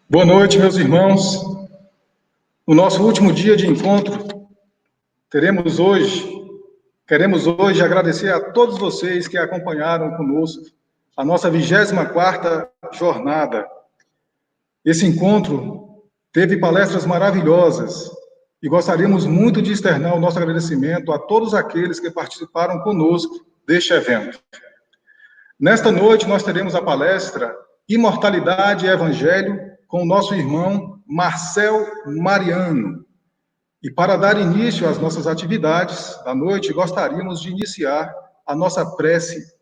Boa noite, meus irmãos. No nosso último dia de encontro, teremos hoje, queremos hoje agradecer a todos vocês que acompanharam conosco a nossa 24ª jornada. Esse encontro teve palestras maravilhosas e gostaríamos muito de externar o nosso agradecimento a todos aqueles que participaram conosco deste evento. Nesta noite, nós teremos a palestra Imortalidade e Evangelho com o nosso irmão Marcel Mariano. E para dar início às nossas atividades da noite, gostaríamos de iniciar a nossa prece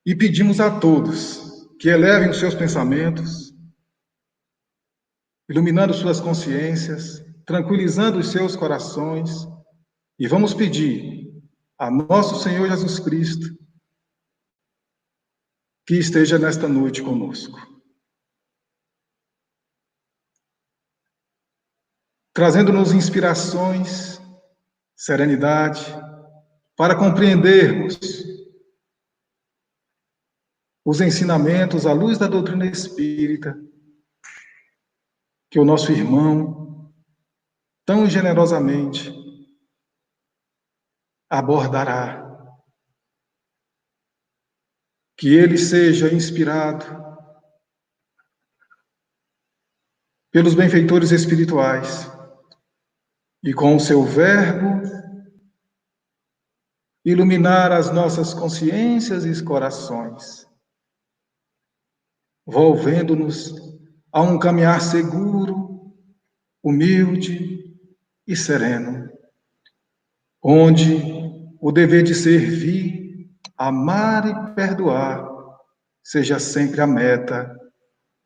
e pedimos a todos que elevem os seus pensamentos, iluminando suas consciências, tranquilizando os seus corações, e vamos pedir a nosso Senhor Jesus Cristo que esteja nesta noite conosco, trazendo-nos inspirações, serenidade, para compreendermos os ensinamentos à luz da doutrina espírita, que o nosso irmão, tão generosamente, abordará. Que ele seja inspirado pelos benfeitores espirituais e com o seu verbo iluminar as nossas consciências e corações, volvendo-nos a um caminhar seguro, humilde e sereno, onde o dever de servir, amar e perdoar seja sempre a meta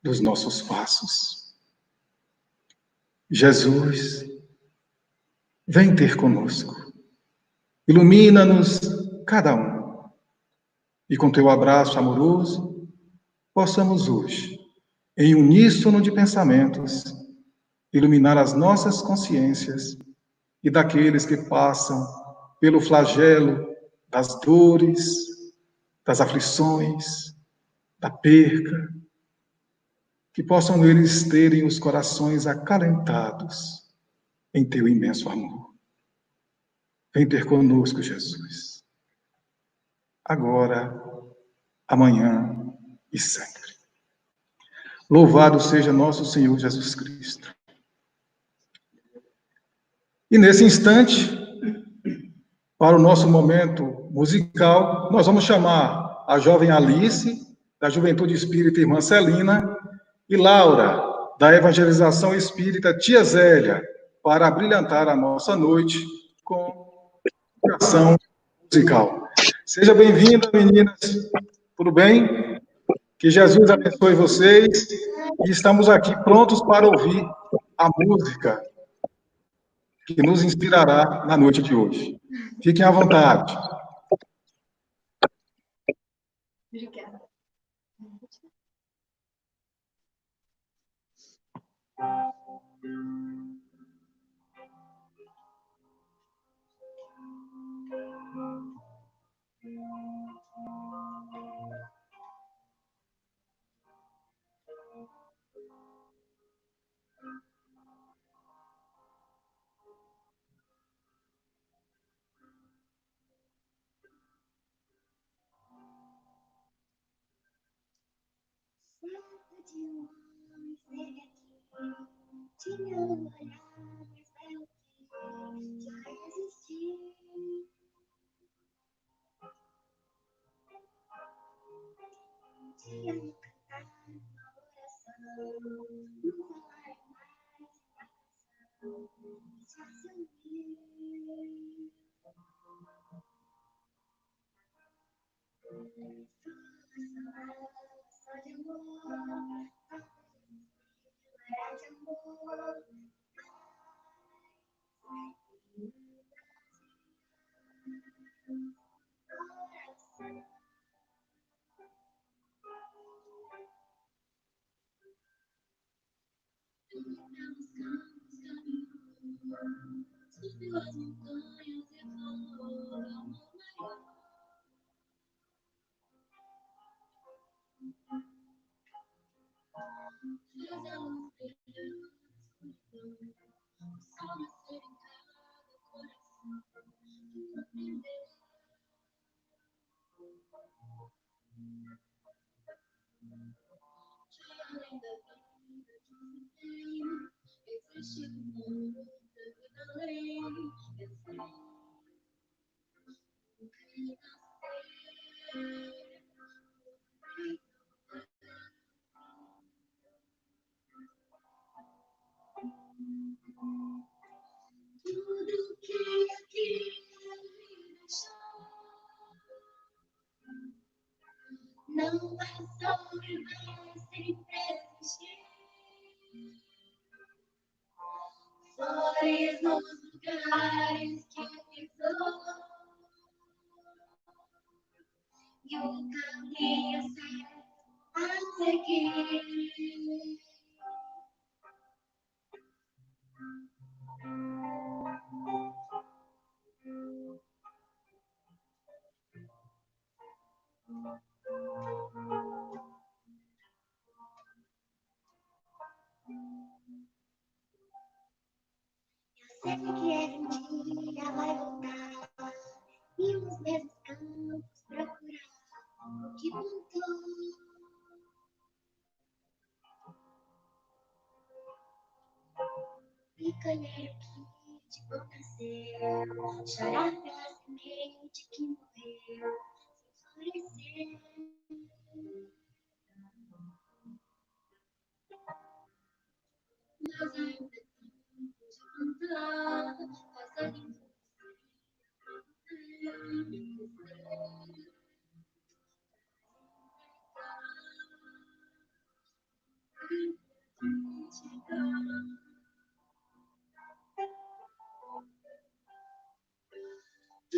dos nossos passos. Jesus, vem ter conosco, ilumina-nos cada um, e com teu abraço amoroso, possamos hoje, em uníssono de pensamentos, iluminar as nossas consciências e daqueles que passam pelo flagelo das dores, das aflições, da perca, que possam eles terem os corações acalentados em teu imenso amor. Vem ter conosco, Jesus, agora, amanhã e sempre. Louvado seja nosso Senhor Jesus Cristo. E nesse instante, para o nosso momento musical, nós vamos chamar a jovem Alice, da Juventude Espírita Irmã Celina, e Laura, da Evangelização Espírita Tia Zélia, para brilhantar a nossa noite com ação musical. Seja bem-vinda, meninas. Tudo bem? Que Jesus abençoe vocês. E estamos aqui prontos para ouvir a música que nos inspirará na noite de hoje. Fiquem à vontade. Obrigada. Tinha um olhar mais belo que já existia. Tinha um cantar, uma oração, um falar mais, só se ouvir. Só de amor, era de amor. Subiu as montanhas e falou amor maior. Tudo que aqui me deixou não passou e vai sempre existir. Flores nos lugares que pisou e o caminho certo a seguir. Eu sei que um dia vai voltar e os mesmos campos procurar o que plantou. E colher o que de bom nasceu, chorar pela semente que morreu sem florescer. Mas ainda tempo de cantar, passarinhos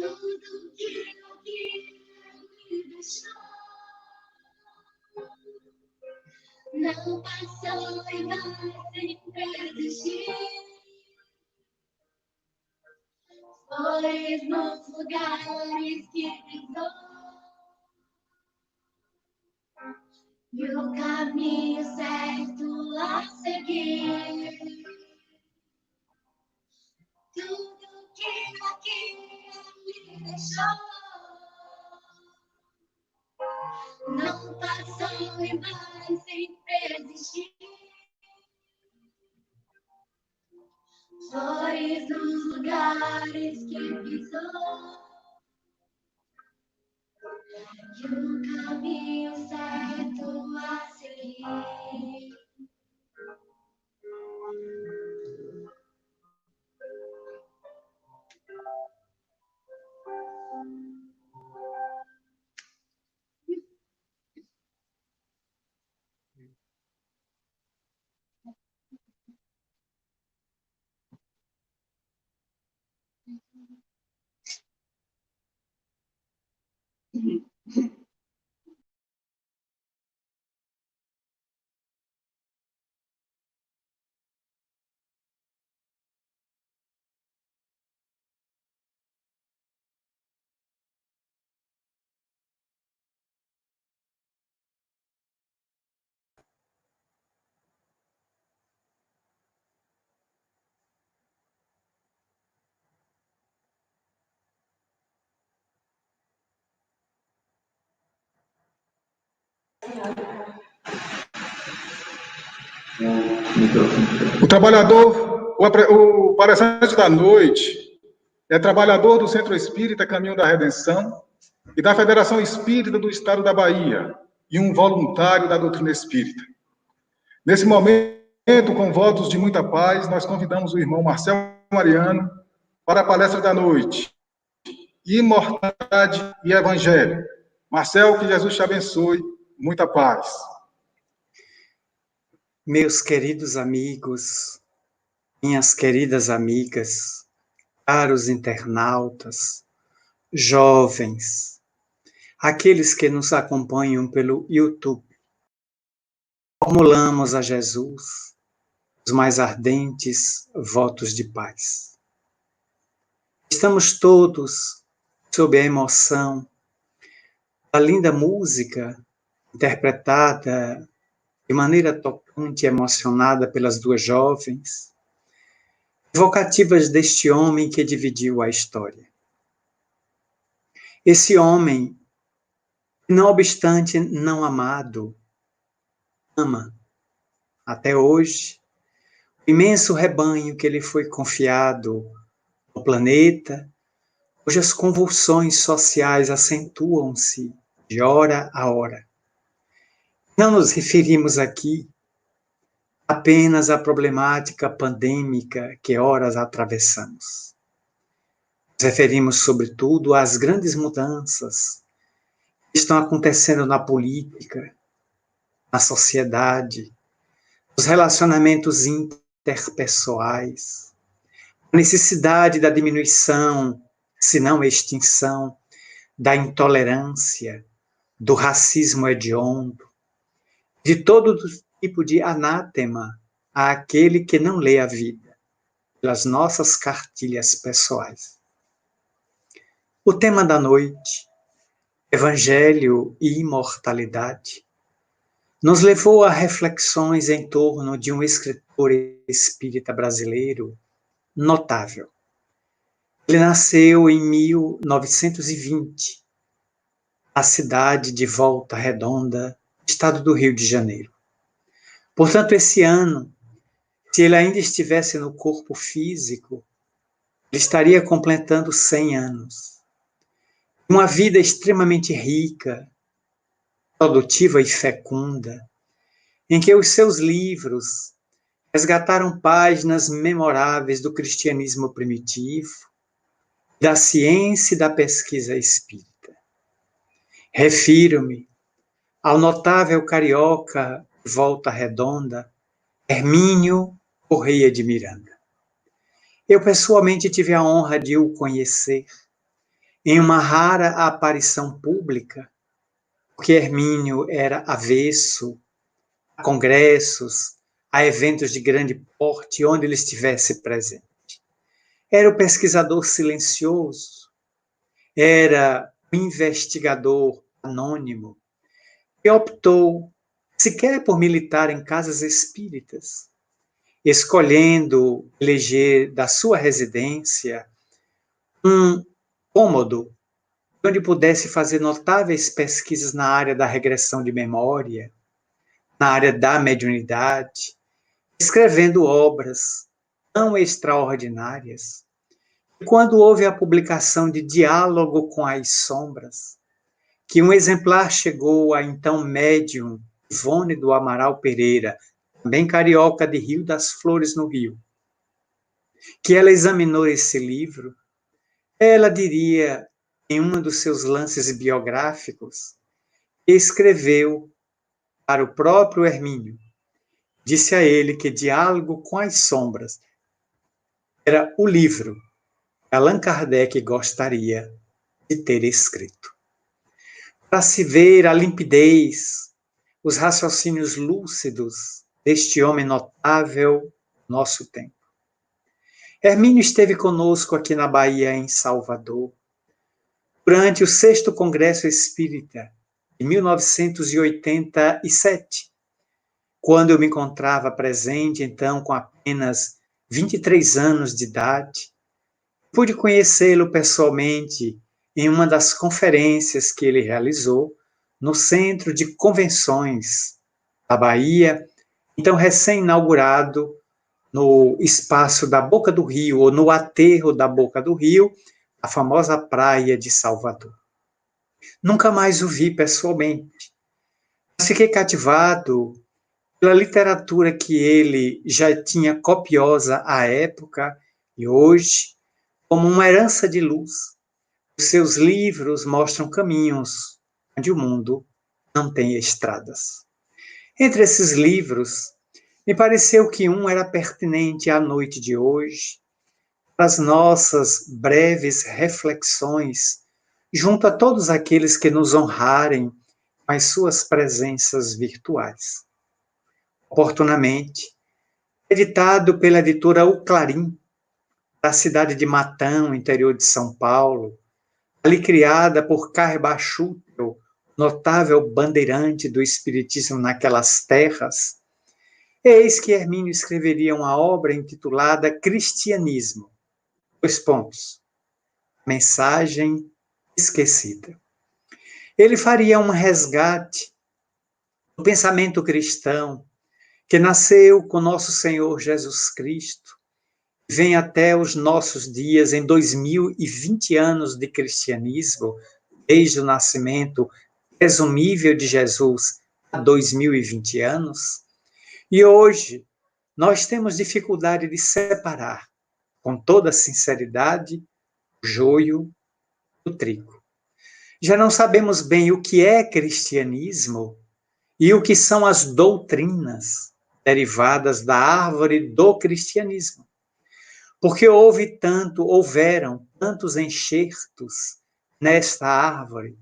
tudo que me deixou não passou e vai sempre existir. Flores nos lugares que pisou e o caminho certo a seguir. Tudo que aqui me deixou não passou e vai sempre existir. Flores nos lugares que pisou e o caminho certo a seguir. O trabalhador, o palestrante da noite é trabalhador do Centro Espírita Caminho da Redenção e da Federação Espírita do Estado da Bahia e um voluntário da doutrina espírita. Nesse momento, com votos de muita paz, nós convidamos o irmão Marcel Mariano para a palestra da noite, Imortalidade e Evangelho. Marcel, que Jesus te abençoe, muita paz. Meus queridos amigos, minhas queridas amigas, caros internautas, jovens, aqueles que nos acompanham pelo YouTube, formulamos a Jesus os mais ardentes votos de paz. Estamos todos sob a emoção da linda música interpretada de maneira tocante e emocionada pelas duas jovens, evocativas deste homem que dividiu a história. Esse homem Não obstante não amado, ama, até hoje, o imenso rebanho que lhe foi confiado no planeta, cujas convulsões sociais acentuam-se de hora a hora. Não nos referimos aqui apenas à problemática pandêmica que horas atravessamos. Nos referimos, sobretudo, às grandes mudanças que estão acontecendo na política, na sociedade, nos relacionamentos interpessoais, a necessidade da diminuição, se não extinção, da intolerância, do racismo hediondo, de todo tipo de anátema àquele que não lê a vida, pelas nossas cartilhas pessoais. O tema da noite, Evangelho e Imortalidade, nos levou a reflexões em torno de um escritor espírita brasileiro notável. Ele nasceu em 1920, na cidade de Volta Redonda, estado do Rio de Janeiro. Portanto, esse ano, se ele ainda estivesse no corpo físico, ele estaria completando 100 anos. Uma vida extremamente rica, produtiva e fecunda, em que os seus livros resgataram páginas memoráveis do cristianismo primitivo, da ciência e da pesquisa espírita. Refiro-me ao notável carioca de Volta Redonda, Hermínio Correia de Miranda. Eu pessoalmente tive a honra de o conhecer em uma rara aparição pública, porque Hermínio era avesso a congressos, a eventos de grande porte, onde ele estivesse presente. Era o pesquisador silencioso, era o investigador anônimo, que optou sequer por militar em casas espíritas, escolhendo eleger da sua residência um cômodo onde pudesse fazer notáveis pesquisas na área da regressão de memória, na área da mediunidade, escrevendo obras tão extraordinárias. E quando houve a publicação de Diálogo com as Sombras, que um exemplar chegou à então médium Ivone do Amaral Pereira, também carioca de Rio das Flores, no Rio, que ela examinou esse livro, ela diria, em um dos seus lances biográficos, escreveu para o próprio Hermínio, disse a ele que Diálogo com as Sombras era o livro que Allan Kardec gostaria de ter escrito. Para se ver a limpidez, os raciocínios lúcidos deste homem notável nosso tempo. Hermínio esteve conosco aqui na Bahia, em Salvador, durante o 6º Congresso Espírita, de 1987, quando eu me encontrava presente, então, com apenas 23 anos de idade. Pude conhecê-lo pessoalmente em uma das conferências que ele realizou no Centro de Convenções da Bahia, então recém-inaugurado no espaço da Boca do Rio, ou no aterro da Boca do Rio, a famosa praia de Salvador. Nunca mais o vi pessoalmente, mas fiquei cativado pela literatura que ele já tinha copiosa à época e hoje, como uma herança de luz. Os seus livros mostram caminhos onde o mundo não tem estradas. Entre esses livros, me pareceu que um era pertinente à noite de hoje, para as nossas breves reflexões, junto a todos aqueles que nos honrarem com as suas presenças virtuais. Oportunamente, editado pela editora O Clarim, da cidade de Matão, interior de São Paulo, ali criada por Carba Schutel, notável bandeirante do espiritismo naquelas terras, eis que Hermínio escreveria uma obra intitulada Cristianismo. Mensagem esquecida. Ele faria um resgate do pensamento cristão que nasceu com nosso Senhor Jesus Cristo, vem até os nossos dias em 2020 anos de cristianismo, desde o nascimento presumível de Jesus a 2020 anos, e hoje nós temos dificuldade de separar, com toda sinceridade, o joio do trigo. Já não sabemos bem o que é cristianismo e o que são as doutrinas derivadas da árvore do cristianismo. Porque houveram tantos enxertos nesta árvore,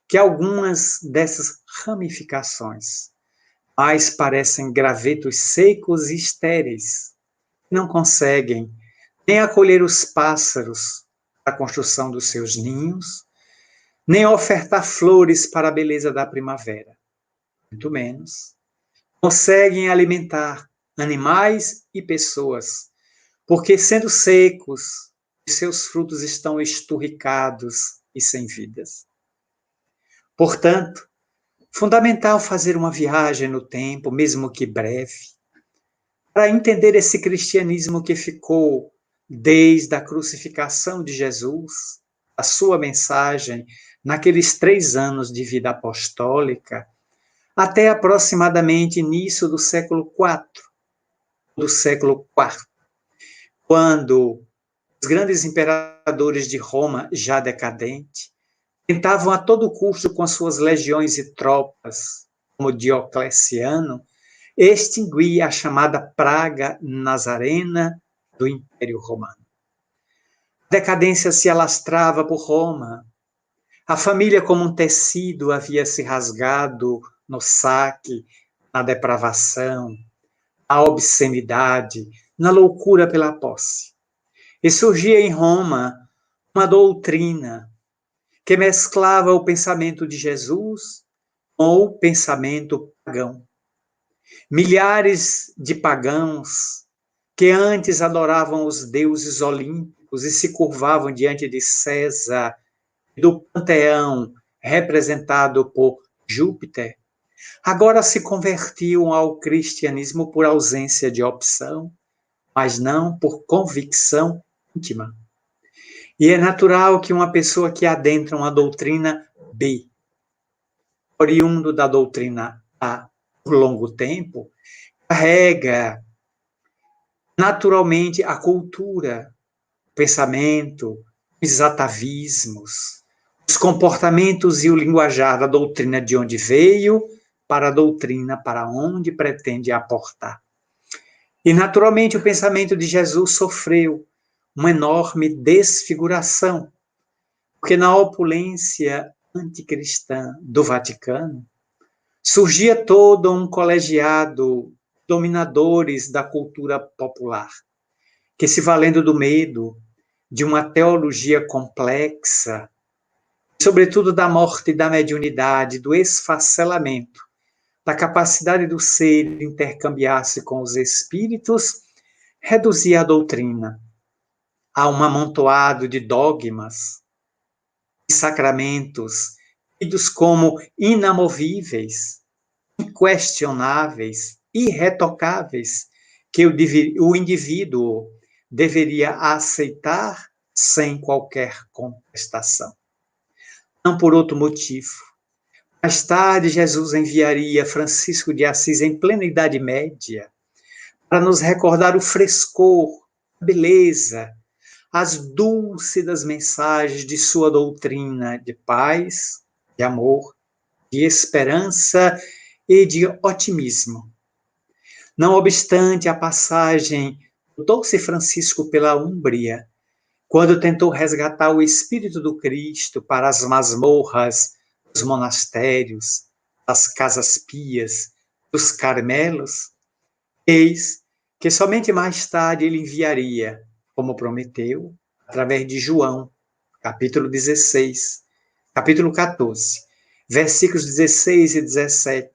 que algumas dessas ramificações mais parecem gravetos secos e estéreis, que não conseguem nem acolher os pássaros para a construção dos seus ninhos, nem ofertar flores para a beleza da primavera. Muito menos conseguem alimentar animais e pessoas, porque sendo secos, seus frutos estão esturricados e sem vidas. Portanto, fundamental fazer uma viagem no tempo, mesmo que breve, para entender esse cristianismo que ficou desde a crucificação de Jesus, a sua mensagem naqueles 3 anos de vida apostólica, até aproximadamente início do século IV, do século IV, quando os grandes imperadores de Roma, já decadente, tentavam a todo custo, com suas legiões e tropas, como Diocleciano, extinguir a chamada praga nazarena do Império Romano. A decadência se alastrava por Roma. A família, como um tecido, havia se rasgado no saque, na depravação, na obscenidade, na loucura pela posse. E surgia em Roma uma doutrina que mesclava o pensamento de Jesus com o pensamento pagão. Milhares de pagãos que antes adoravam os deuses olímpicos e se curvavam diante de César, do panteão representado por Júpiter, agora se convertiam ao cristianismo por ausência de opção, mas não por convicção íntima. E é natural que uma pessoa que adentra uma doutrina B, oriundo da doutrina A por longo tempo, carrega naturalmente a cultura, o pensamento, os atavismos, os comportamentos e o linguajar da doutrina de onde veio para a doutrina para onde pretende aportar. E naturalmente o pensamento de Jesus sofreu uma enorme desfiguração, porque na opulência anticristã do Vaticano surgia todo um colegiado dominadores da cultura popular, que se valendo do medo, de uma teologia complexa, sobretudo da morte e da mediunidade, do esfacelamento, da capacidade do ser intercambiar-se com os espíritos, reduzia a doutrina a um amontoado de dogmas e sacramentos tidos como inamovíveis, inquestionáveis, irretocáveis, que o indivíduo deveria aceitar sem qualquer contestação. Não por outro motivo. Mais tarde, Jesus enviaria Francisco de Assis em plena Idade Média para nos recordar o frescor, a beleza, as dúlcidas mensagens de sua doutrina de paz, de amor, de esperança e de otimismo. Não obstante a passagem do doce Francisco pela Úmbria, quando tentou resgatar o Espírito do Cristo para as masmorras dos monastérios, das casas pias, dos Carmelos, eis que somente mais tarde ele enviaria, como prometeu, através de João, capítulo 16, capítulo 14, versículos 16 e 17,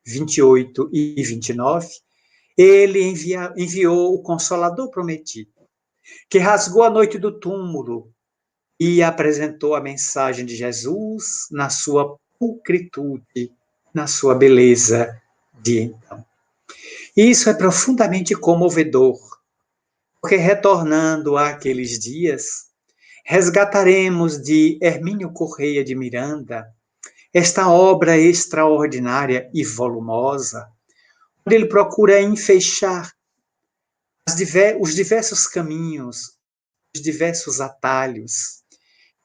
28 e 29, ele enviou o Consolador prometido, que rasgou a noite do túmulo e apresentou a mensagem de Jesus na sua pulcritude, na sua beleza de então. E isso é profundamente comovedor, porque retornando àqueles dias, resgataremos de Hermínio Correia de Miranda esta obra extraordinária e volumosa, onde ele procura enfeixar os diversos caminhos, os diversos atalhos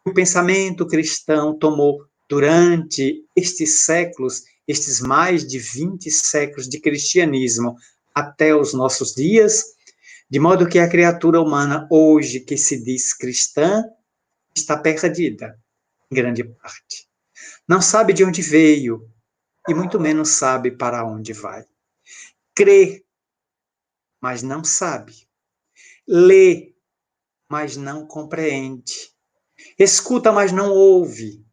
que o pensamento cristão tomou durante estes séculos, estes mais de 20 séculos de cristianismo até os nossos dias, de modo que a criatura humana hoje que se diz cristã está perdida, em grande parte. Não sabe de onde veio e muito menos sabe para onde vai. Crê, mas não sabe. Lê, mas não compreende. Escuta, mas não ouve.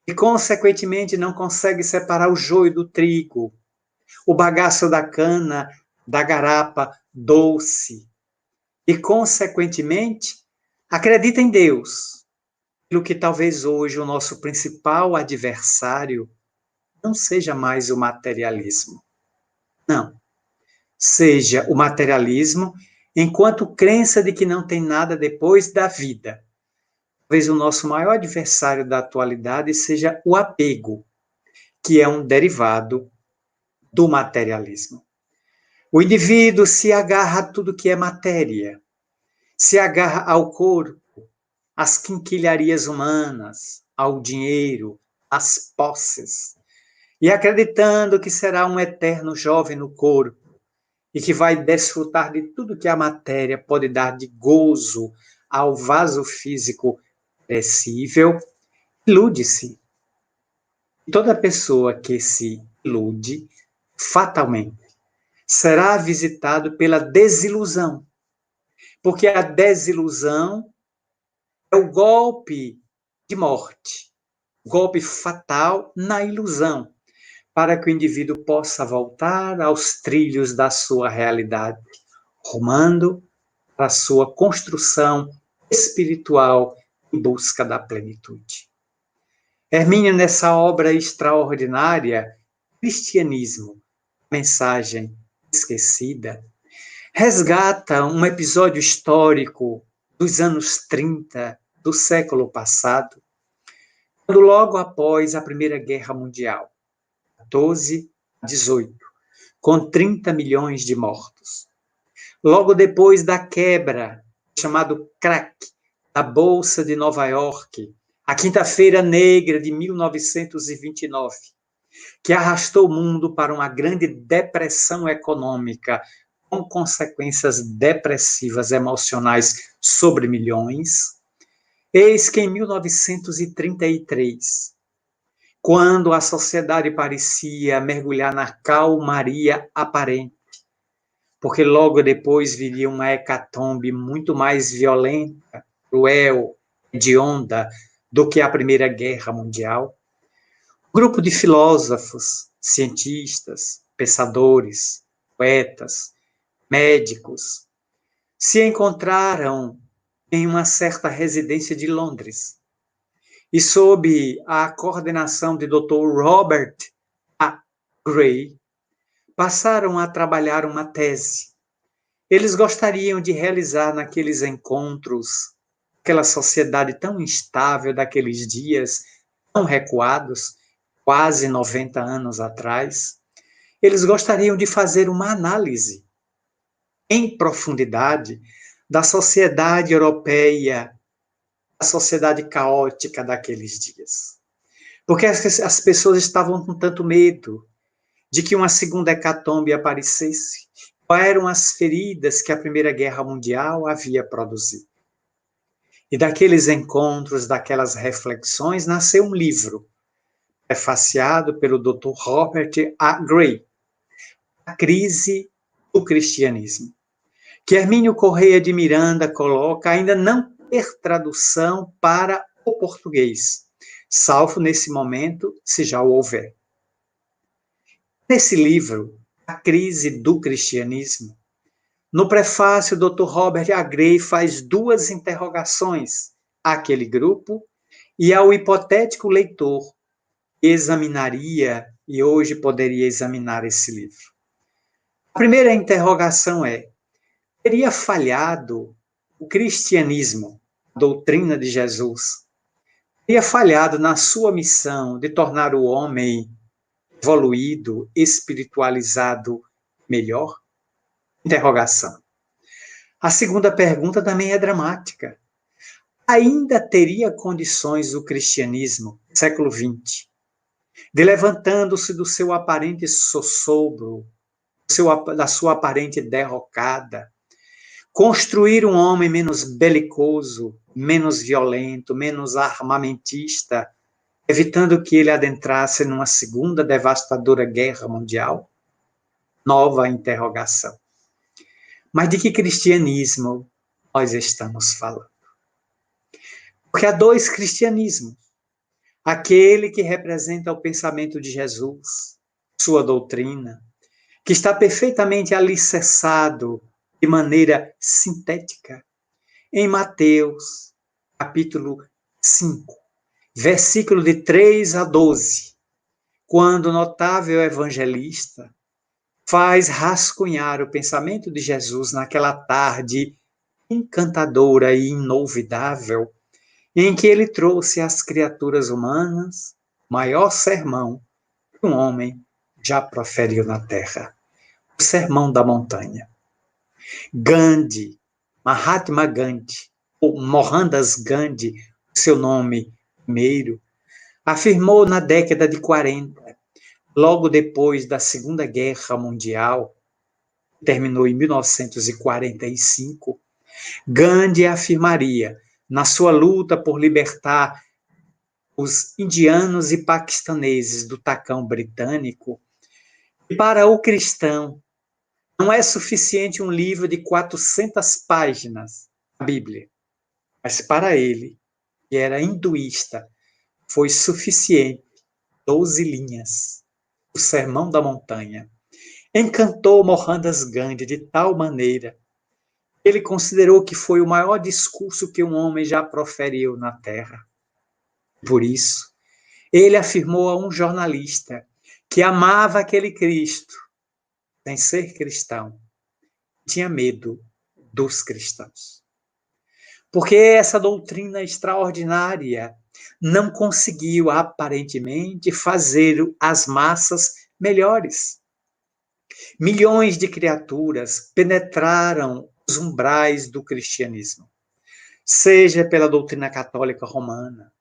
E, consequentemente, não consegue separar o joio do trigo, o bagaço da cana, da garapa doce. E, consequentemente, acredita em Deus, pelo que talvez hoje o nosso principal adversário não seja mais o materialismo. Não. Seja o materialismo enquanto crença de que não tem nada depois da vida. Talvez o nosso maior adversário da atualidade seja o apego, que é um derivado do materialismo. O indivíduo se agarra a tudo que é matéria, se agarra ao corpo, às quinquilharias humanas, ao dinheiro, às posses, e acreditando que será um eterno jovem no corpo e que vai desfrutar de tudo que a matéria pode dar de gozo ao vaso físico perecível, ilude-se. Toda pessoa que se ilude, fatalmente, será visitado pela desilusão, porque a desilusão é o golpe de morte, golpe fatal na ilusão, para que o indivíduo possa voltar aos trilhos da sua realidade, rumando para a sua construção espiritual em busca da plenitude. Hermínio, nessa obra extraordinária, Cristianismo, Mensagem Esquecida, resgata um episódio histórico dos anos 30 do século passado, quando logo após a Primeira Guerra Mundial, 14 a 18, com 30 milhões de mortos. Logo depois da quebra, chamado crack, da Bolsa de Nova York, a Quinta-feira Negra de 1929, que arrastou o mundo para uma grande depressão econômica, com consequências depressivas emocionais sobre milhões, eis que em 1933, quando a sociedade parecia mergulhar na calmaria aparente, porque logo depois viria uma hecatombe muito mais violenta, cruel, hedionda do que a Primeira Guerra Mundial, um grupo de filósofos, cientistas, pensadores, poetas, médicos, se encontraram em uma certa residência de Londres, e sob a coordenação de Dr. Robert A. Gray, passaram a trabalhar uma tese. Eles gostariam de realizar naqueles encontros, aquela sociedade tão instável daqueles dias, tão recuados, quase 90 anos atrás, eles gostariam de fazer uma análise em profundidade da sociedade europeia, a sociedade caótica daqueles dias. Porque as pessoas estavam com tanto medo de que uma segunda hecatombe aparecesse. Quais eram as feridas que a Primeira Guerra Mundial havia produzido? E daqueles encontros, daquelas reflexões, nasceu um livro, prefaciado pelo Dr. Robert A. Gray, A Crise do Cristianismo, que Hermínio Correia de Miranda coloca ainda não ter tradução para o português, salvo nesse momento, se já o houver. Nesse livro, A Crise do Cristianismo, no prefácio, o Dr. Robert A. Gray faz duas interrogações àquele grupo e ao hipotético leitor, examinaria e hoje poderia examinar esse livro. A primeira interrogação é: teria falhado o cristianismo, a doutrina de Jesus? Teria falhado na sua missão de tornar o homem evoluído, espiritualizado, melhor? Interrogação. A segunda pergunta também é dramática. Ainda teria condições o cristianismo, século XX, de levantando-se do seu aparente sossobro, da sua aparente derrocada, construir um homem menos belicoso, menos violento, menos armamentista, evitando que ele adentrasse numa segunda devastadora guerra mundial? Nova interrogação. Mas de que cristianismo nós estamos falando? Porque há dois cristianismos. Aquele que representa o pensamento de Jesus, sua doutrina, que está perfeitamente alicerçado de maneira sintética em Mateus, capítulo 5, versículo de 3 a 12, quando o notável evangelista faz rascunhar o pensamento de Jesus naquela tarde encantadora e inolvidável, em que ele trouxe às criaturas humanas o maior sermão que um homem já proferiu na terra, o Sermão da Montanha. Gandhi, Mahatma Gandhi, ou Mohandas Gandhi, seu nome primeiro, afirmou na década de 40, logo depois da Segunda Guerra Mundial, terminou em 1945, Gandhi afirmaria, na sua luta por libertar os indianos e paquistaneses do tacão britânico, que para o cristão não é suficiente um livro de 400 páginas, a Bíblia, mas para ele, que era hinduísta, foi suficiente 12 linhas, o Sermão da Montanha. Encantou Mohandas Gandhi de tal maneira que ele considerou que foi o maior discurso que um homem já proferiu na Terra. Por isso, ele afirmou a um jornalista que amava aquele Cristo, sem ser cristão, tinha medo dos cristãos. Porque essa doutrina extraordinária não conseguiu, aparentemente, fazer as massas melhores. Milhões de criaturas penetraram os umbrais do cristianismo, seja pela doutrina católica romana,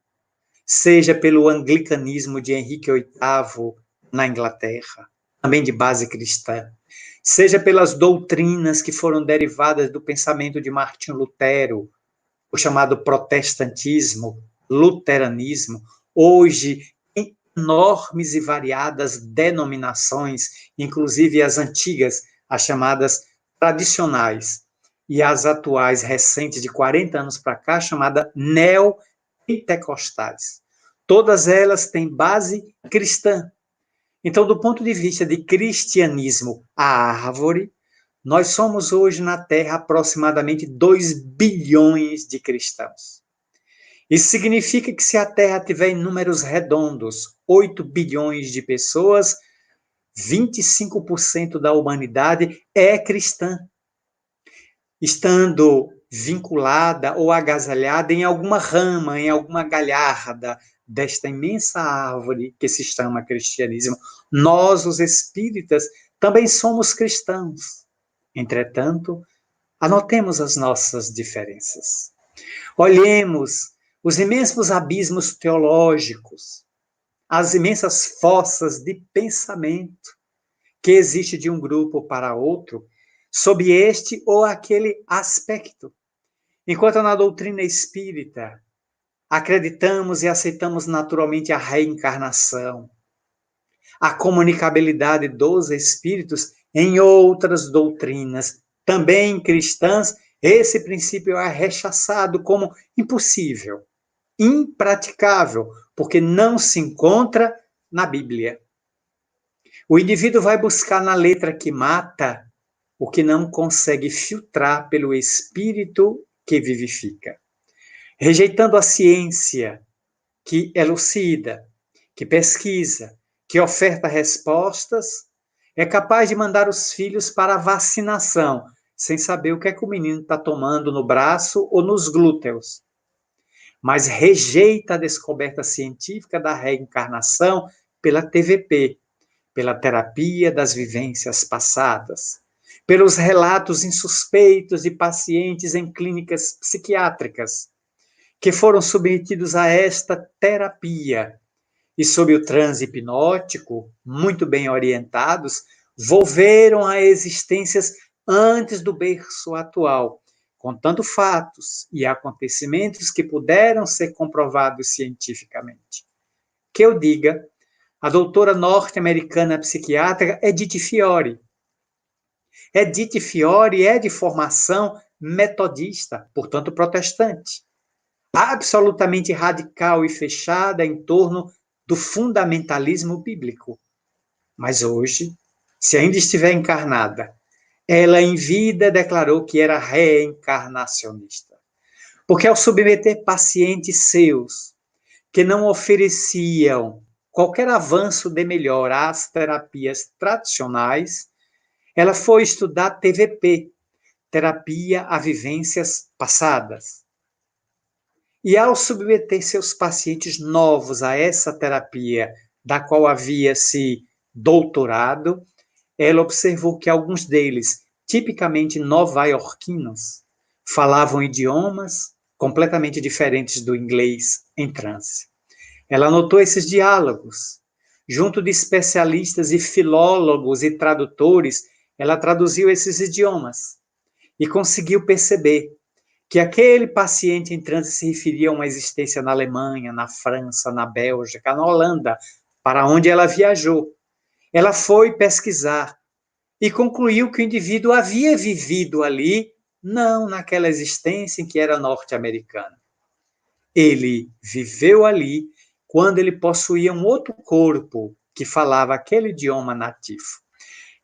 seja pelo anglicanismo de Henrique VIII na Inglaterra, também de base cristã, seja pelas doutrinas que foram derivadas do pensamento de Martinho Lutero, o chamado protestantismo, luteranismo, hoje em enormes e variadas denominações, inclusive as antigas, as chamadas tradicionais, e as atuais, recentes, de 40 anos para cá, chamadas neopentecostais. Todas elas têm base cristã. Então, do ponto de vista de cristianismo, a árvore, nós somos hoje na Terra aproximadamente 2 bilhões de cristãos. Isso significa que se a Terra tiver em números redondos 8 bilhões de pessoas, 25% da humanidade é cristã, estando vinculada ou agasalhada em alguma rama, em alguma galharda desta imensa árvore que se chama cristianismo. Nós, os espíritas, também somos cristãos. Entretanto, anotemos as nossas diferenças. Olhemos os imensos abismos teológicos, as imensas fossas de pensamento que existe de um grupo para outro, sob este ou aquele aspecto. Enquanto na doutrina espírita acreditamos e aceitamos naturalmente a reencarnação, a comunicabilidade dos espíritos, em outras doutrinas, também cristãs, esse princípio é rechaçado como impossível, impraticável, porque não se encontra na Bíblia. O indivíduo vai buscar na letra que mata o que não consegue filtrar pelo espírito que vivifica. Rejeitando a ciência que elucida, que pesquisa, que oferta respostas, é capaz de mandar os filhos para a vacinação, sem saber o que é que o menino está tomando no braço ou nos glúteos. Mas rejeita a descoberta científica da reencarnação pela TVP, pela terapia das vivências passadas, pelos relatos insuspeitos de pacientes em clínicas psiquiátricas que foram submetidos a esta terapia e, sob o transe hipnótico, muito bem orientados, volveram a existências antes do berço atual, contando fatos e acontecimentos que puderam ser comprovados cientificamente. Que eu diga, a doutora norte-americana psiquiatra Edith Fiore. Edith Fiore é de formação metodista, portanto protestante, absolutamente radical e fechada em torno do fundamentalismo bíblico. Mas hoje, se ainda estiver encarnada, ela em vida declarou que era reencarnacionista. Porque ao submeter pacientes seus que não ofereciam qualquer avanço de melhora às terapias tradicionais, ela foi estudar TVP, terapia a vivências passadas. E ao submeter seus pacientes novos a essa terapia, da qual havia se doutorado, ela observou que alguns deles, tipicamente nova-iorquinos, falavam idiomas completamente diferentes do inglês em transe. Ela notou esses diálogos. Junto de especialistas e filólogos e tradutores, ela traduziu esses idiomas e conseguiu perceber que aquele paciente em transe se referia a uma existência na Alemanha, na França, na Bélgica, na Holanda, para onde ela viajou. Ela foi pesquisar e concluiu que o indivíduo havia vivido ali, não naquela existência em que era norte-americano. Ele viveu ali quando ele possuía um outro corpo que falava aquele idioma nativo.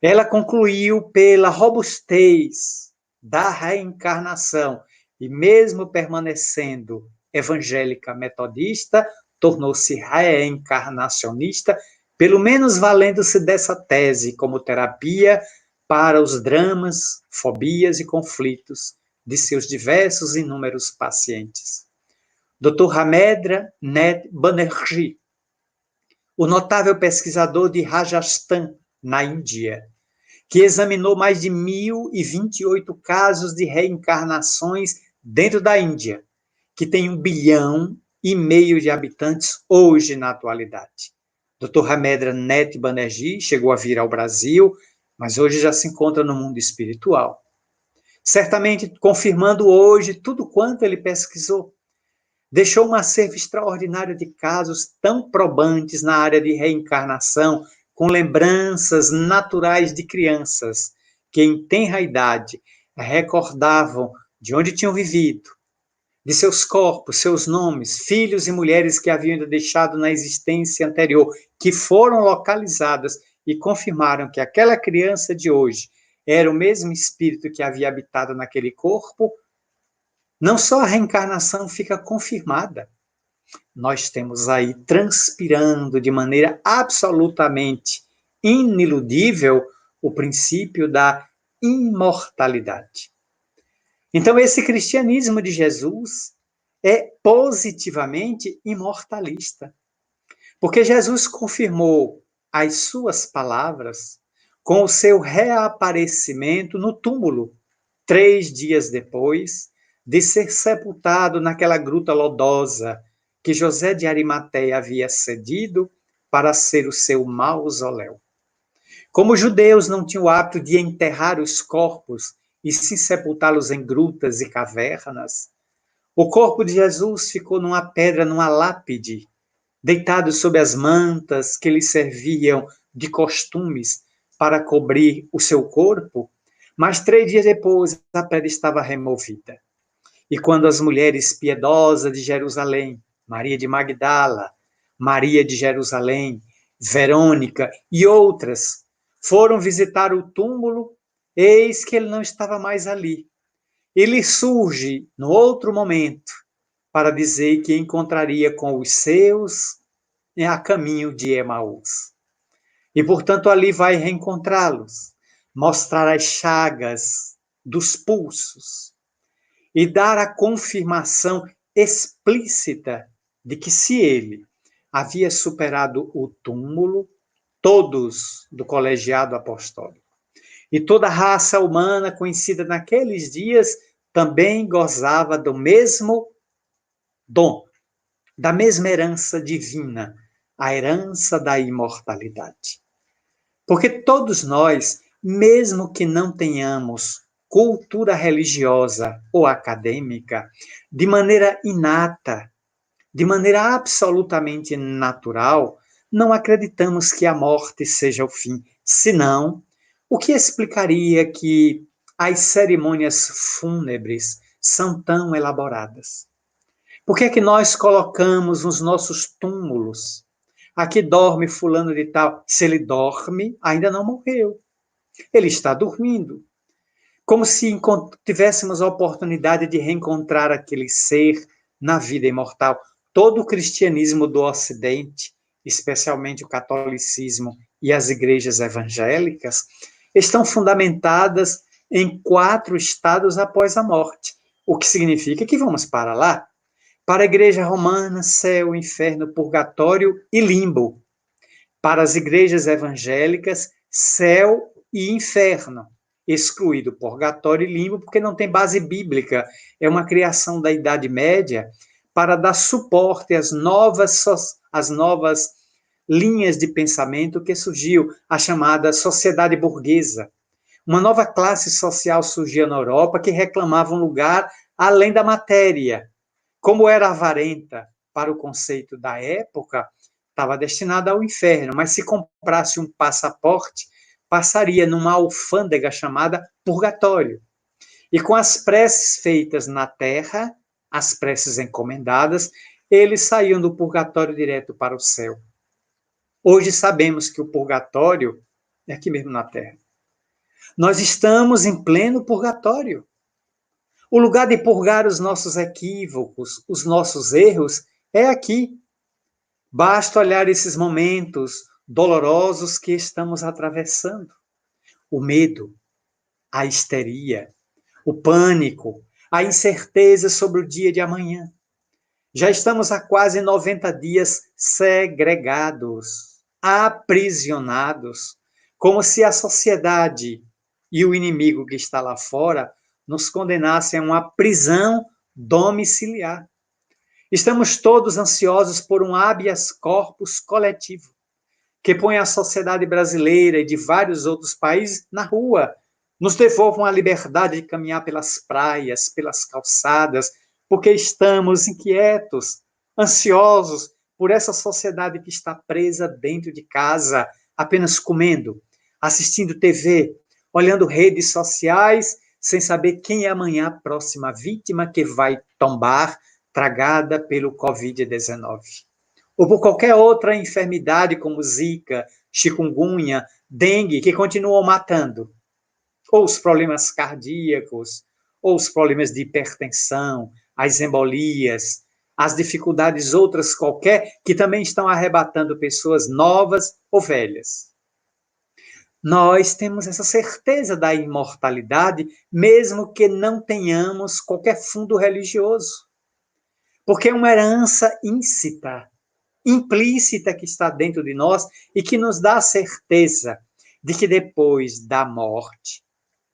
Ela concluiu pela robustez da reencarnação e mesmo permanecendo evangélica metodista, tornou-se reencarnacionista, pelo menos valendo-se dessa tese como terapia para os dramas, fobias e conflitos de seus diversos e inúmeros pacientes. Dr. Ramendra Nath Banerjee, o notável pesquisador de Rajasthan, na Índia, que examinou mais de 1.028 casos de reencarnações dentro da Índia, que tem 1,5 bilhão de habitantes hoje na atualidade. Dr. Ramendra Nath Banerjee chegou a vir ao Brasil, mas hoje já se encontra no mundo espiritual. Certamente confirmando hoje tudo quanto ele pesquisou. Deixou um acervo extraordinário de casos tão probantes na área de reencarnação, com lembranças naturais de crianças que, em tenra idade, recordavam de onde tinham vivido, de seus corpos, seus nomes, filhos e mulheres que haviam ainda deixado na existência anterior, que foram localizadas e confirmaram que aquela criança de hoje era o mesmo espírito que havia habitado naquele corpo. Não só a reencarnação fica confirmada, nós temos aí transpirando de maneira absolutamente iniludível o princípio da imortalidade. Então, esse cristianismo de Jesus é positivamente imortalista, porque Jesus confirmou as suas palavras com o seu reaparecimento no túmulo, 3 dias depois de ser sepultado naquela gruta lodosa que José de Arimateia havia cedido para ser o seu mausoléu. Como os judeus não tinham o hábito de enterrar os corpos e sim sepultá-los em grutas e cavernas, o corpo de Jesus ficou numa pedra, numa lápide, deitado sob as mantas que lhe serviam de costumes para cobrir o seu corpo, mas 3 dias depois a pedra estava removida. E quando as mulheres piedosas de Jerusalém, Maria de Magdala, Maria de Jerusalém, Verônica e outras, foram visitar o túmulo, eis que ele não estava mais ali. Ele surge no outro momento para dizer que encontraria com os seus a caminho de Emaús. E, portanto, ali vai reencontrá-los, mostrar as chagas dos pulsos e dar a confirmação explícita de que se ele havia superado o túmulo, todos do colegiado apostólico e toda a raça humana conhecida naqueles dias também gozava do mesmo dom, da mesma herança divina, a herança da imortalidade. Porque todos nós, mesmo que não tenhamos cultura religiosa ou acadêmica, de maneira inata, de maneira absolutamente natural, não acreditamos que a morte seja o fim. Senão, o que explicaria que as cerimônias fúnebres são tão elaboradas? Por que é que nós colocamos nos nossos túmulos? Aqui dorme fulano de tal. Se ele dorme, ainda não morreu. Ele está dormindo. Como se tivéssemos a oportunidade de reencontrar aquele ser na vida imortal. Todo o cristianismo do Ocidente, especialmente o catolicismo e as igrejas evangélicas, estão fundamentadas em 4 estados após a morte, o que significa que vamos para lá. Para a igreja romana, céu, inferno, purgatório e limbo. Para as igrejas evangélicas, céu e inferno, excluído purgatório e limbo, porque não tem base bíblica. É uma criação da Idade Média para dar suporte às novas linhas de pensamento que surgiu, a chamada sociedade burguesa. Uma nova classe social surgia na Europa que reclamava um lugar além da matéria. Como era avarenta para o conceito da época, estava destinada ao inferno, mas se comprasse um passaporte, passaria numa alfândega chamada purgatório. E com as preces feitas na terra, as preces encomendadas, eles saíam do purgatório direto para o céu. Hoje sabemos que o purgatório é aqui mesmo na terra. Nós estamos em pleno purgatório. O lugar de purgar os nossos equívocos, os nossos erros, é aqui. Basta olhar esses momentos dolorosos que estamos atravessando. O medo, a histeria, o pânico, a incerteza sobre o dia de amanhã. Já estamos há quase 90 dias segregados, aprisionados, como se a sociedade e o inimigo que está lá fora nos condenassem a uma prisão domiciliar. Estamos todos ansiosos por um habeas corpus coletivo, que põe a sociedade brasileira e de vários outros países na rua, nos devolvam a liberdade de caminhar pelas praias, pelas calçadas, porque estamos inquietos, ansiosos por essa sociedade que está presa dentro de casa, apenas comendo, assistindo TV, olhando redes sociais, sem saber quem é amanhã a próxima vítima que vai tombar tragada pelo Covid-19. Ou por qualquer outra enfermidade como zika, chikungunya, dengue, que continuam matando. Ou os problemas cardíacos, ou os problemas de hipertensão, as embolias, as dificuldades outras qualquer, que também estão arrebatando pessoas novas ou velhas. Nós temos essa certeza da imortalidade, mesmo que não tenhamos qualquer fundo religioso. Porque é uma herança íncita, implícita que está dentro de nós e que nos dá a certeza de que depois da morte,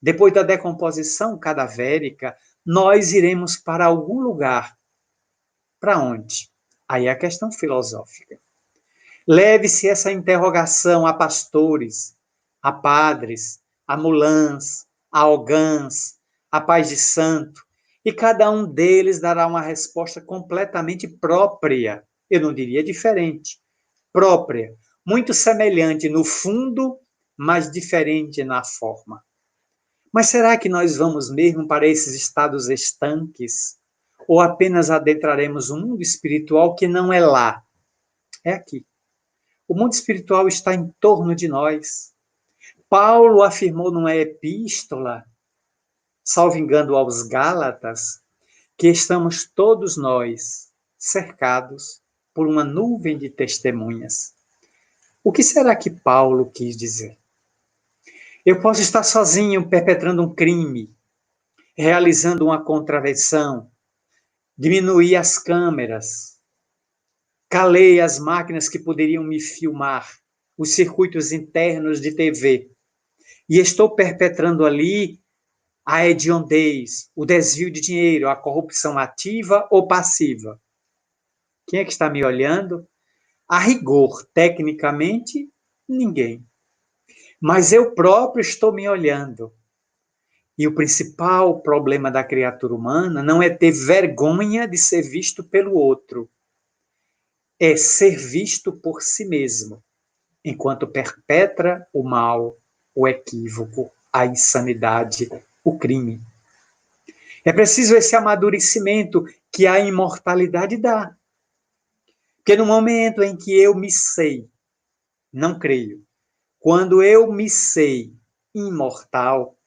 depois da decomposição cadavérica, nós iremos para algum lugar. Para onde? Aí é a questão filosófica. Leve-se essa interrogação a pastores, a padres, a mulãs, a ogãs, a pais de santo, e cada um deles dará uma resposta completamente própria, eu não diria diferente, própria, muito semelhante no fundo, mas diferente na forma. Mas será que nós vamos mesmo para esses estados estanques? Ou apenas adentraremos um mundo espiritual que não é lá? É aqui. O mundo espiritual está em torno de nós. Paulo afirmou numa epístola, salvo engano aos Gálatas, que estamos todos nós cercados por uma nuvem de testemunhas. O que será que Paulo quis dizer? Eu posso estar sozinho perpetrando um crime, realizando uma contravenção, diminuir as câmeras, calei as máquinas que poderiam me filmar, os circuitos internos de TV, e estou perpetrando ali a hediondez, o desvio de dinheiro, a corrupção ativa ou passiva. Quem é que está me olhando? A rigor, tecnicamente, ninguém. Mas eu próprio estou me olhando. E o principal problema da criatura humana não é ter vergonha de ser visto pelo outro, é ser visto por si mesmo, enquanto perpetra o mal, o equívoco, a insanidade, o crime. É preciso esse amadurecimento que a imortalidade dá. Porque no momento em que eu me sei, não creio, quando eu me sei imortal,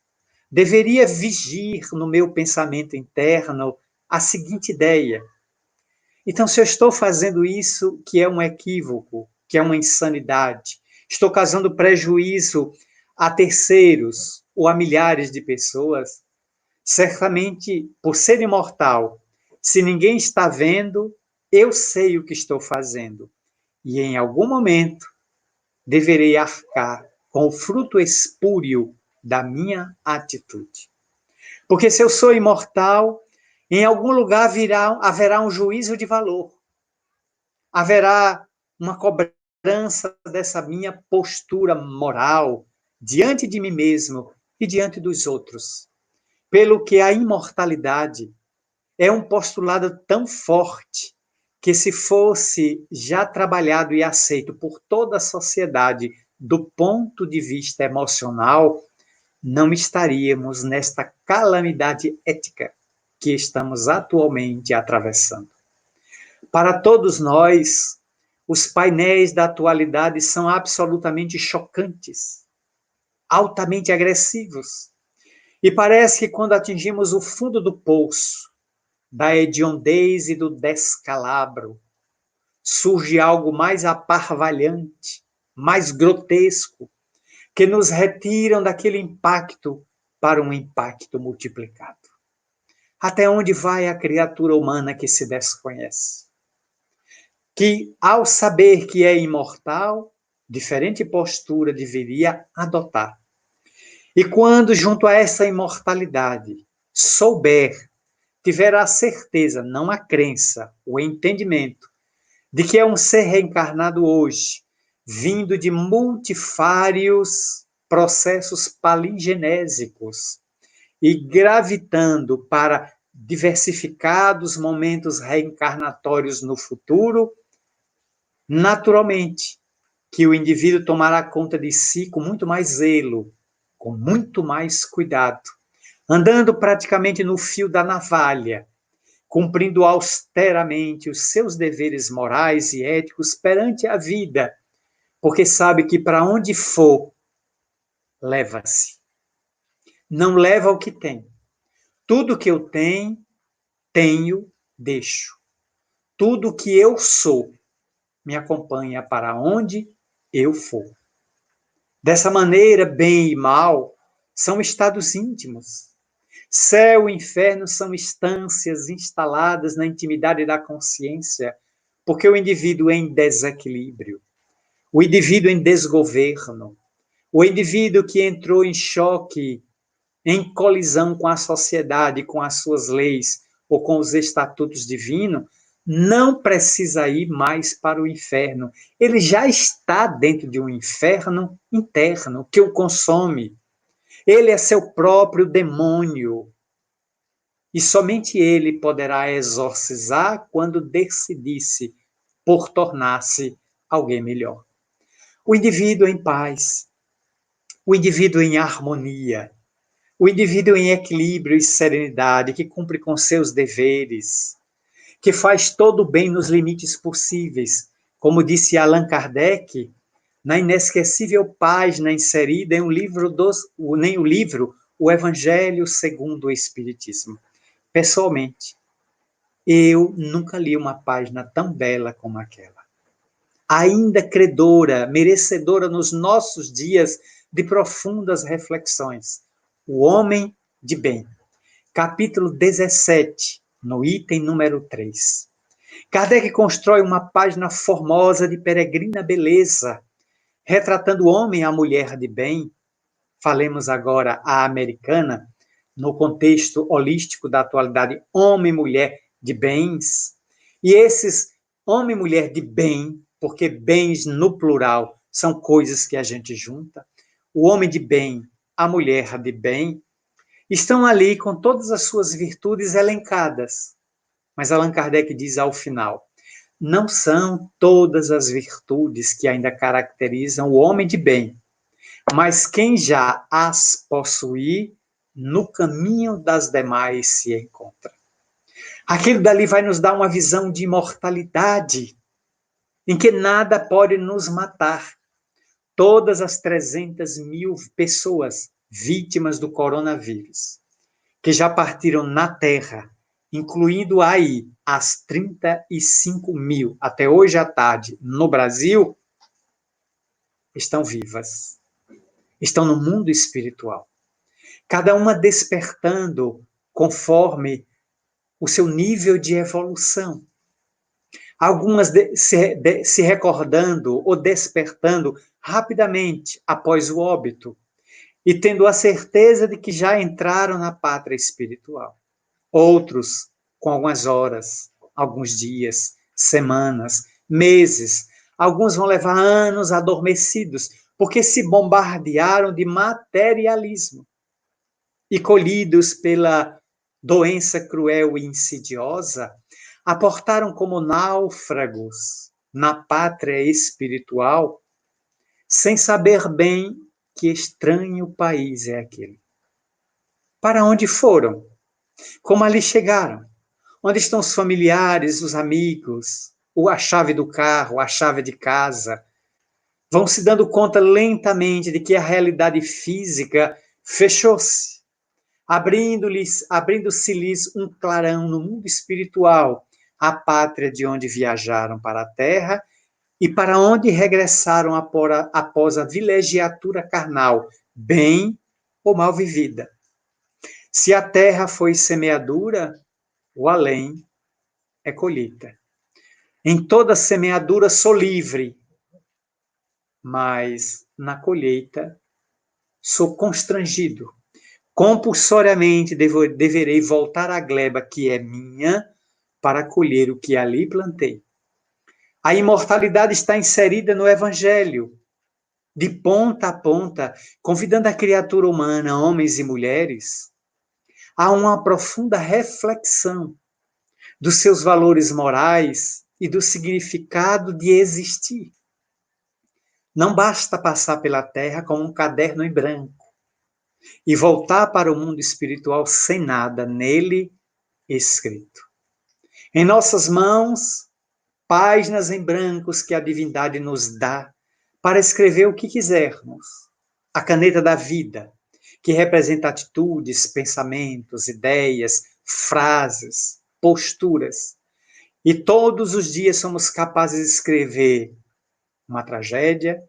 deveria vigir no meu pensamento interno a seguinte ideia. Então, se eu estou fazendo isso, que é um equívoco, que é uma insanidade, estou causando prejuízo a terceiros ou a milhares de pessoas, certamente, por ser imortal, se ninguém está vendo, eu sei o que estou fazendo. E em algum momento, deverei arcar com o fruto espúrio da minha atitude. Porque se eu sou imortal, em algum lugar haverá um juízo de valor. Haverá uma cobrança dessa minha postura moral diante de mim mesmo e diante dos outros. Pelo que a imortalidade é um postulado tão forte que, se fosse já trabalhado e aceito por toda a sociedade do ponto de vista emocional, não estaríamos nesta calamidade ética que estamos atualmente atravessando. Para todos nós, os painéis da atualidade são absolutamente chocantes, altamente agressivos. E parece que quando atingimos o fundo do poço, da hediondez e do descalabro, surge algo mais aparvalhante, mais grotesco, que nos retiram daquele impacto para um impacto multiplicado. Até onde vai a criatura humana que se desconhece? Que, ao saber que é imortal, diferente postura deveria adotar. E quando, junto a essa imortalidade, tiver a certeza, não a crença, o entendimento, de que é um ser reencarnado hoje, vindo de multifários processos palingenésicos e gravitando para diversificados momentos reencarnatórios no futuro, naturalmente que o indivíduo tomará conta de si com muito mais zelo, com muito mais cuidado, andando praticamente no fio da navalha, cumprindo austeramente os seus deveres morais e éticos perante a vida, porque sabe que para onde for, leva-se. Não leva o que tem. Tudo que eu tenho, deixo. Tudo que eu sou, me acompanha para onde eu for. Dessa maneira, bem e mal são estados íntimos. Céu e inferno são instâncias instaladas na intimidade da consciência, porque o indivíduo em desequilíbrio, o indivíduo em desgoverno, o indivíduo que entrou em choque, em colisão com a sociedade, com as suas leis ou com os estatutos divinos, não precisa ir mais para o inferno. Ele já está dentro de um inferno interno que o consome. Ele é seu próprio demônio. E somente ele poderá exorcizar quando decidisse por tornar-se alguém melhor. O indivíduo em paz, o indivíduo em harmonia, o indivíduo em equilíbrio e serenidade, que cumpre com seus deveres, que faz todo o bem nos limites possíveis, como disse Allan Kardec, na inesquecível página inserida em um livro O Evangelho segundo o Espiritismo. Pessoalmente, Eu nunca li uma página tão bela como aquela. Ainda credora, merecedora nos nossos dias de profundas reflexões. O Homem de Bem. Capítulo 17, no item número 3. Kardec constrói uma página formosa de peregrina beleza, retratando o homem e a mulher de bem. Falemos agora a americana, no contexto holístico da atualidade, homem e mulher de bens. E esses homem e mulher de bem, porque bens no plural são coisas que a gente junta, o homem de bem, a mulher de bem, estão ali com todas as suas virtudes elencadas. Mas Allan Kardec diz ao final, não são todas as virtudes que ainda caracterizam o homem de bem, mas quem já as possuir, no caminho das demais se encontra. Aquilo dali vai nos dar uma visão de imortalidade, em que nada pode nos matar. Todas as 300 mil pessoas vítimas do coronavírus, que já partiram na Terra, incluindo aí as 35 mil, até hoje à tarde, no Brasil, estão vivas. Estão no mundo espiritual. Cada uma despertando conforme o seu nível de evolução. Algumas se recordando ou despertando rapidamente após o óbito e tendo a certeza de que já entraram na pátria espiritual. Outros com algumas horas, alguns dias, semanas, meses. Alguns vão levar anos adormecidos, porque se bombardearam de materialismo e colhidos pela doença cruel e insidiosa, aportaram como náufragos na pátria espiritual, sem saber bem que estranho país é aquele. Para onde foram? Como ali chegaram? Onde estão os familiares, os amigos, a chave do carro, a chave de casa? Vão se dando conta lentamente de que a realidade física fechou-se, abrindo-se-lhes um clarão no mundo espiritual, a pátria de onde viajaram para a terra e para onde regressaram após a vilegiatura carnal, bem ou mal vivida. Se a terra foi semeadura, o além é colheita. Em toda semeadura sou livre, mas na colheita sou constrangido. Compulsoriamente deverei voltar à gleba que é minha para colher o que ali plantei. A imortalidade está inserida no Evangelho, de ponta a ponta, convidando a criatura humana, homens e mulheres, a uma profunda reflexão dos seus valores morais e do significado de existir. Não basta passar pela Terra como um caderno em branco e voltar para o mundo espiritual sem nada nele escrito. Em nossas mãos, páginas em brancos que a divindade nos dá para escrever o que quisermos. A caneta da vida, que representa atitudes, pensamentos, ideias, frases, posturas. E todos os dias somos capazes de escrever uma tragédia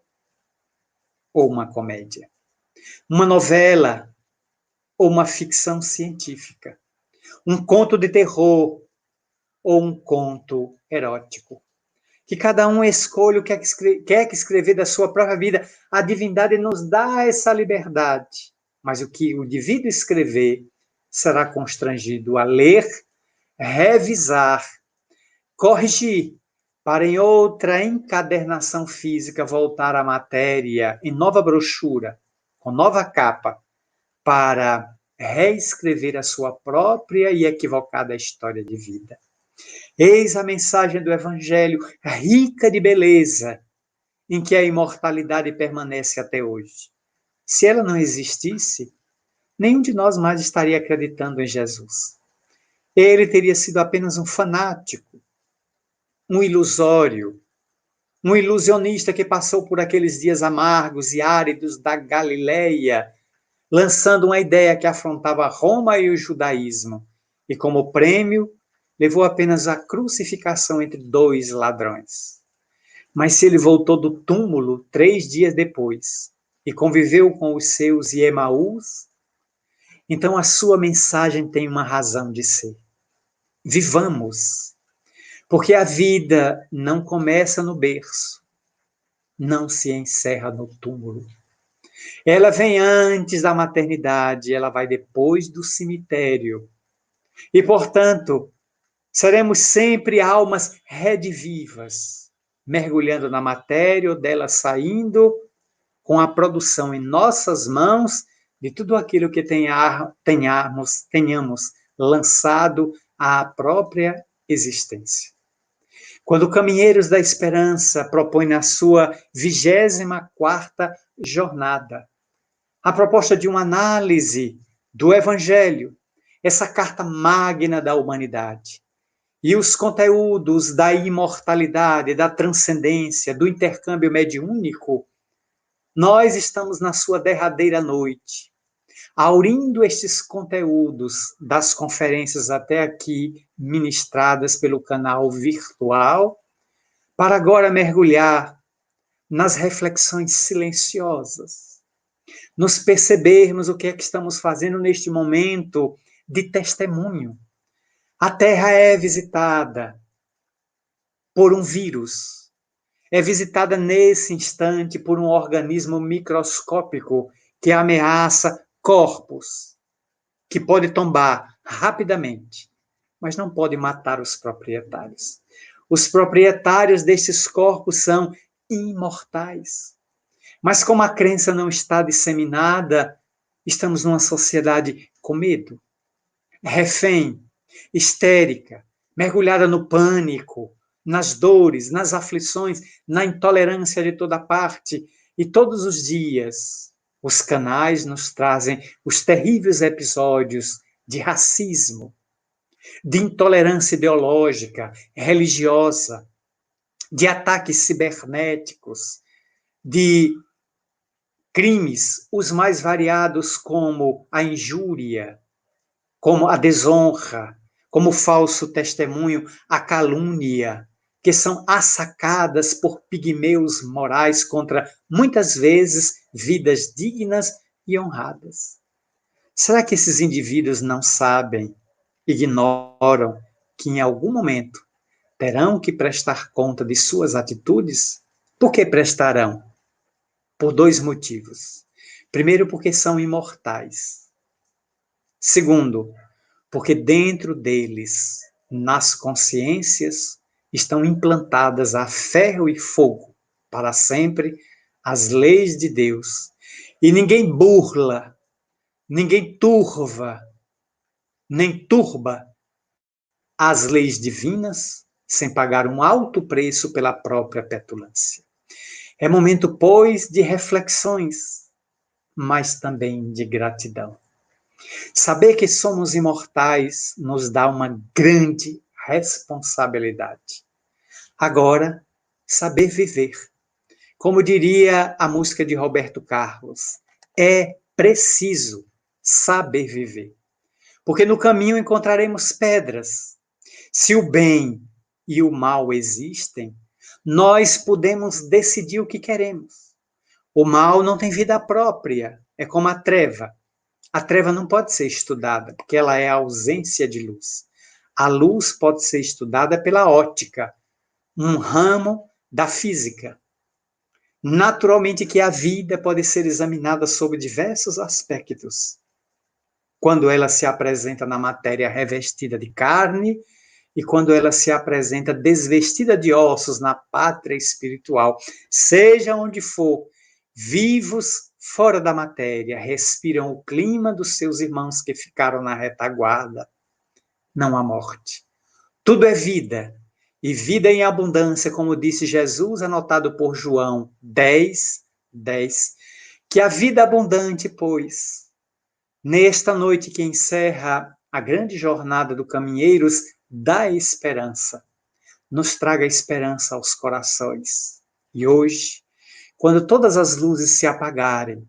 ou uma comédia, uma novela ou uma ficção científica, um conto de terror ou um conto erótico. Que cada um escolha o que quer que escrever da sua própria vida. A divindade nos dá essa liberdade, mas o que o indivíduo escrever será constrangido a ler, revisar, corrigir, para em outra encadernação física voltar à matéria em nova brochura, com nova capa, para reescrever a sua própria e equivocada história de vida. Eis a mensagem do Evangelho, rica de beleza, em que a imortalidade permanece até hoje. Se ela não existisse, nenhum de nós mais estaria acreditando em Jesus. Ele teria sido apenas um fanático, um ilusório, um ilusionista que passou por aqueles dias amargos e áridos da Galileia, lançando uma ideia que afrontava Roma e o judaísmo, e como prêmio levou apenas a crucificação entre dois ladrões. Mas se ele voltou do túmulo 3 dias depois e conviveu com os seus em Emaús, então a sua mensagem tem uma razão de ser. Vivamos, porque a vida não começa no berço, não se encerra no túmulo. Ela vem antes da maternidade, ela vai depois do cemitério. E, portanto, seremos sempre almas redivivas, mergulhando na matéria ou dela saindo, com a produção em nossas mãos de tudo aquilo que tenhamos lançado à própria existência. Quando Caminheiros da Esperança propõe na sua 24ª jornada a proposta de uma análise do Evangelho, essa carta magna da humanidade, e os conteúdos da imortalidade, da transcendência, do intercâmbio mediúnico, nós estamos na sua derradeira noite, aurindo estes conteúdos das conferências até aqui ministradas pelo canal virtual, para agora mergulhar nas reflexões silenciosas, nos percebermos o que é que estamos fazendo neste momento de testemunho. A Terra é visitada por um vírus, é visitada nesse instante por um organismo microscópico que ameaça corpos, que pode tombar rapidamente, mas não pode matar os proprietários. Os proprietários desses corpos são imortais. Mas como a crença não está disseminada, estamos numa sociedade com medo, refém, histérica, mergulhada no pânico, nas dores, nas aflições, na intolerância de toda parte. E todos os dias, os canais nos trazem os terríveis episódios de racismo, de intolerância ideológica, religiosa, de ataques cibernéticos, de crimes, os mais variados, como a injúria, como a desonra, como o falso testemunho, a calúnia, que são assacadas por pigmeus morais contra, muitas vezes, vidas dignas e honradas. Será que esses indivíduos não sabem, ignoram que em algum momento terão que prestar conta de suas atitudes? Por que prestarão? Por 2 motivos. Primeiro, porque são imortais. Segundo, porque dentro deles, nas consciências, estão implantadas a ferro e fogo, para sempre, as leis de Deus. E ninguém burla, ninguém turva, nem turba as leis divinas, sem pagar um alto preço pela própria petulância. É momento, pois, de reflexões, mas também de gratidão. Saber que somos imortais nos dá uma grande responsabilidade. Agora, saber viver. Como diria a música de Roberto Carlos, é preciso saber viver. Porque no caminho encontraremos pedras. Se o bem e o mal existem, nós podemos decidir o que queremos. O mal não tem vida própria, é como a treva. A treva não pode ser estudada, porque ela é a ausência de luz. A luz pode ser estudada pela ótica, um ramo da física. Naturalmente que a vida pode ser examinada sob diversos aspectos. Quando ela se apresenta na matéria revestida de carne e quando ela se apresenta desvestida de ossos na pátria espiritual, seja onde for, vivos fora da matéria, respiram o clima dos seus irmãos que ficaram na retaguarda. Não há morte. Tudo é vida, e vida em abundância, como disse Jesus, anotado por João 10:10, que a vida abundante, pois, nesta noite que encerra a grande jornada do Caminheiros da Esperança, nos traga esperança aos corações. E hoje, quando todas as luzes se apagarem,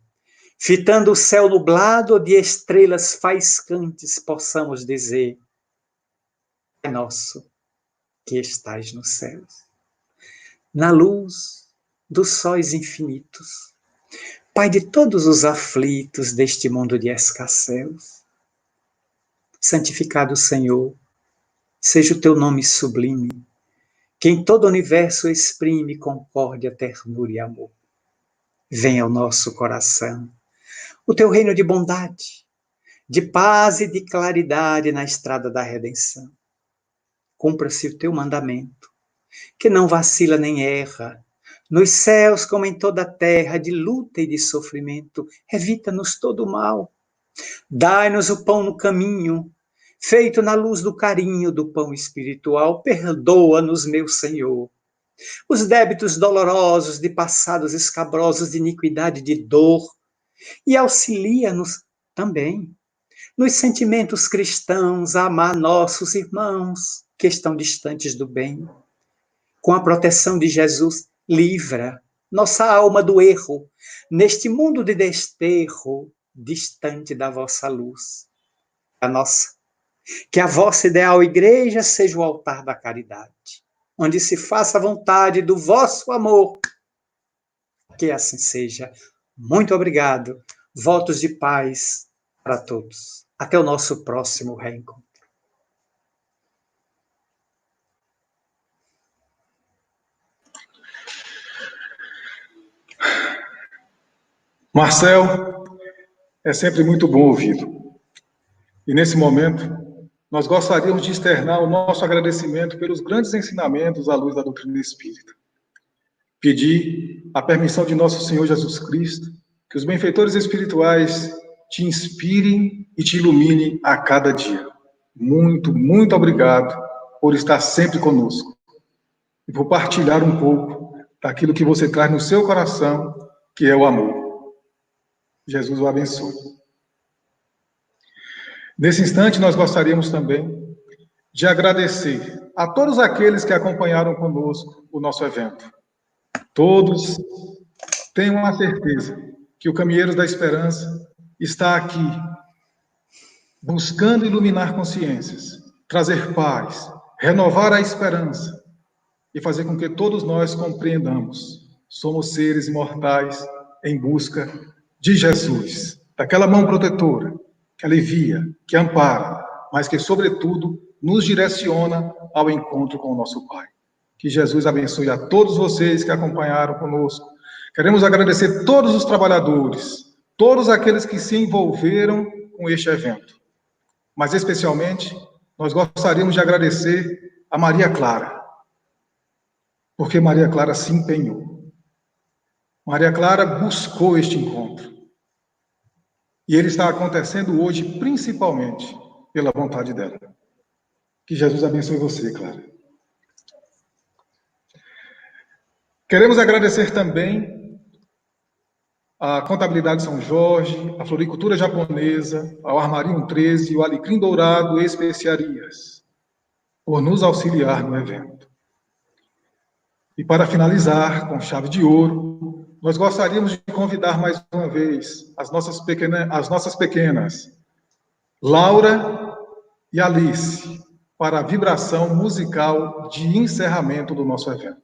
fitando o céu nublado de estrelas faiscantes, possamos dizer: Pai nosso, que estais nos céus, na luz dos sóis infinitos, Pai de todos os aflitos deste mundo de escasseus, santificado Senhor, seja o teu nome sublime, que em todo o universo exprime concórdia, ternura e amor. Venha ao nosso coração o teu reino de bondade, de paz e de claridade na estrada da redenção. Cumpra-se o teu mandamento, que não vacila nem erra, nos céus como em toda a terra, de luta e de sofrimento. Evita-nos todo o mal. Dai-nos o pão no caminho, feito na luz do carinho do pão espiritual. Perdoa-nos, meu Senhor, os débitos dolorosos de passados escabrosos de iniquidade e de dor, e auxilia-nos também nos sentimentos cristãos a amar nossos irmãos que estão distantes do bem. Com a proteção de Jesus, livra nossa alma do erro, neste mundo de desterro, distante da vossa luz. Que a vossa ideal igreja seja o altar da caridade, onde se faça a vontade do vosso amor. Que assim seja. Muito obrigado. Votos de paz para todos. Até o nosso próximo reencontro. Marcel, é sempre muito bom ouvi-lo. E nesse momento, nós gostaríamos de externar o nosso agradecimento pelos grandes ensinamentos à luz da doutrina espírita. Pedir a permissão de nosso Senhor Jesus Cristo, que os benfeitores espirituais te inspirem e te iluminem a cada dia. Muito, muito obrigado por estar sempre conosco e por partilhar um pouco daquilo que você traz no seu coração, que é o amor. Jesus o abençoe. Nesse instante, nós gostaríamos também de agradecer a todos aqueles que acompanharam conosco o nosso evento. Todos tenham a certeza que o Caminheiros da Esperança está aqui buscando iluminar consciências, trazer paz, renovar a esperança e fazer com que todos nós compreendamos. Somos seres mortais em busca de Jesus, daquela mão protetora que alivia, que ampara, mas que, sobretudo, nos direciona ao encontro com o nosso Pai. Que Jesus abençoe a todos vocês que acompanharam conosco. Queremos agradecer todos os trabalhadores, todos aqueles que se envolveram com este evento. Mas, especialmente, nós gostaríamos de agradecer a Maria Clara, porque Maria Clara se empenhou. Maria Clara buscou este encontro. E ele está acontecendo hoje, principalmente, pela vontade dela. Que Jesus abençoe você, Clara. Queremos agradecer também a Contabilidade São Jorge, a Floricultura Japonesa, ao Armarinho 13 e o Alecrim Dourado Especiarias, por nos auxiliar no evento. E para finalizar, com chave de ouro, nós gostaríamos de convidar mais uma vez as nossas pequenas, Laura e Alice, para a vibração musical de encerramento do nosso evento.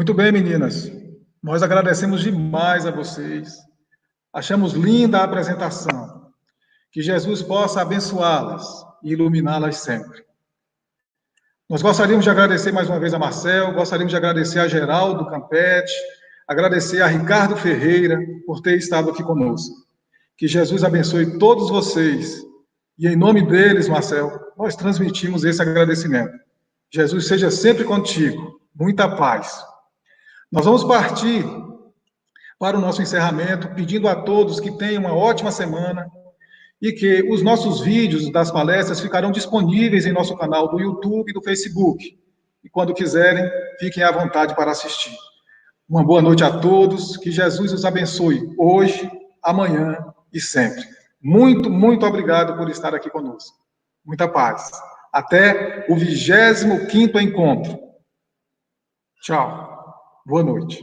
Muito bem, meninas. Nós agradecemos demais a vocês. Achamos linda a apresentação. Que Jesus possa abençoá-las e iluminá-las sempre. Nós gostaríamos de agradecer mais uma vez a Marcel, gostaríamos de agradecer a Geraldo Campete, agradecer a Ricardo Ferreira por ter estado aqui conosco. Que Jesus abençoe todos vocês. E em nome deles, Marcel, nós transmitimos esse agradecimento. Jesus seja sempre contigo. Muita paz. Nós vamos partir para o nosso encerramento, pedindo a todos que tenham uma ótima semana e que os nossos vídeos das palestras ficarão disponíveis em nosso canal do YouTube e do Facebook. E quando quiserem, fiquem à vontade para assistir. Uma boa noite a todos, que Jesus os abençoe hoje, amanhã e sempre. Muito, muito obrigado por estar aqui conosco. Muita paz. Até o 25º encontro. Tchau. Boa noite.